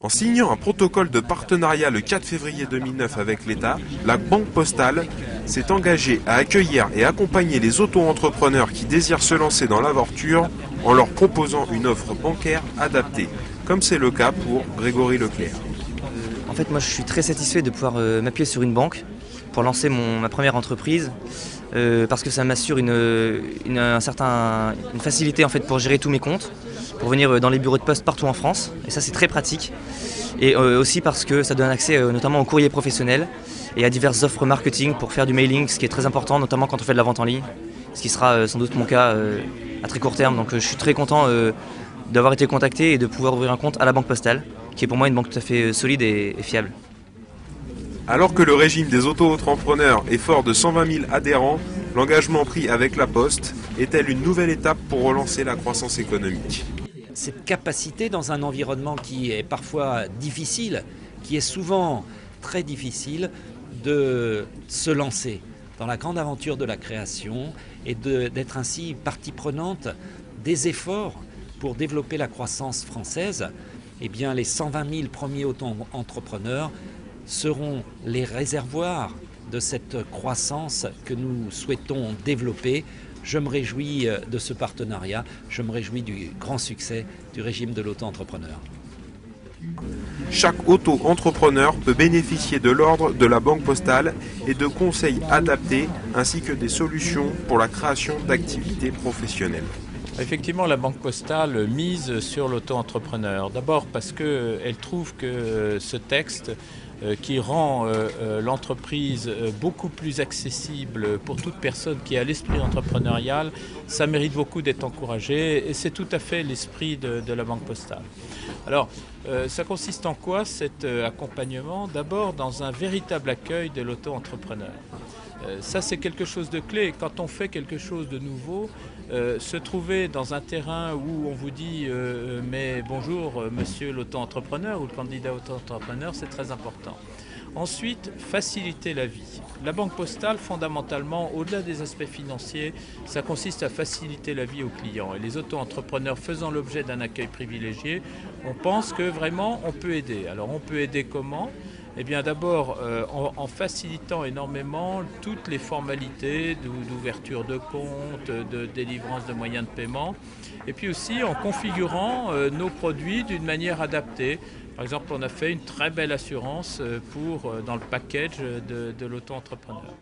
En signant un protocole de partenariat le 4 février 2009 avec l'État, la Banque Postale s'est engagée à accueillir et accompagner les auto-entrepreneurs qui désirent se lancer dans l'aventure en leur proposant une offre bancaire adaptée, comme c'est le cas pour Grégory Leclerc. En fait, moi je suis très satisfait de pouvoir m'appuyer sur une banque pour lancer ma première entreprise parce que ça m'assure une facilité en fait, pour gérer tous mes comptes, pour venir dans les bureaux de poste partout en France, et ça c'est très pratique. Et aussi parce que ça donne accès notamment au courrier professionnel et à diverses offres marketing pour faire du mailing, ce qui est très important, notamment quand on fait de la vente en ligne, ce qui sera sans doute mon cas à très court terme. Donc je suis très content d'avoir été contacté et de pouvoir ouvrir un compte à la Banque Postale, qui est pour moi une banque tout à fait solide et fiable. Alors que le régime des auto-entrepreneurs est fort de 120 000 adhérents, l'engagement pris avec la Poste est-elle une nouvelle étape pour relancer la croissance économique ? Cette capacité dans un environnement qui est parfois difficile, qui est souvent très difficile, de se lancer dans la grande aventure de la création et d'être ainsi partie prenante des efforts pour développer la croissance française. Eh bien, les 120 000 premiers auto-entrepreneurs seront les réservoirs de cette croissance que nous souhaitons développer. Je me réjouis de ce partenariat, je me réjouis du grand succès du régime de l'auto-entrepreneur. Chaque auto-entrepreneur peut bénéficier de l'ordre de la Banque Postale et de conseils adaptés ainsi que des solutions pour la création d'activités professionnelles. Effectivement, la Banque Postale mise sur l'auto-entrepreneur. D'abord parce qu'elle trouve que ce texte qui rend l'entreprise beaucoup plus accessible pour toute personne qui a l'esprit entrepreneurial, ça mérite beaucoup d'être encouragé et c'est tout à fait l'esprit de la Banque Postale. Alors, ça consiste en quoi cet accompagnement? D'abord dans un véritable accueil de l'auto-entrepreneur. Ça, c'est quelque chose de clé. Quand on fait quelque chose de nouveau, se trouver dans un terrain où on vous dit mais bonjour monsieur l'auto-entrepreneur ou le candidat auto-entrepreneur, c'est très important. Ensuite, faciliter la vie. La Banque Postale, fondamentalement, au-delà des aspects financiers, ça consiste à faciliter la vie aux clients. Et les auto-entrepreneurs faisant l'objet d'un accueil privilégié, on pense que vraiment on peut aider. Alors on peut aider comment ? Eh bien d'abord en facilitant énormément toutes les formalités d'ouverture de compte, de délivrance de moyens de paiement, et puis aussi en configurant nos produits d'une manière adaptée. Par exemple, on a fait une très belle assurance dans le package de l'auto-entrepreneur.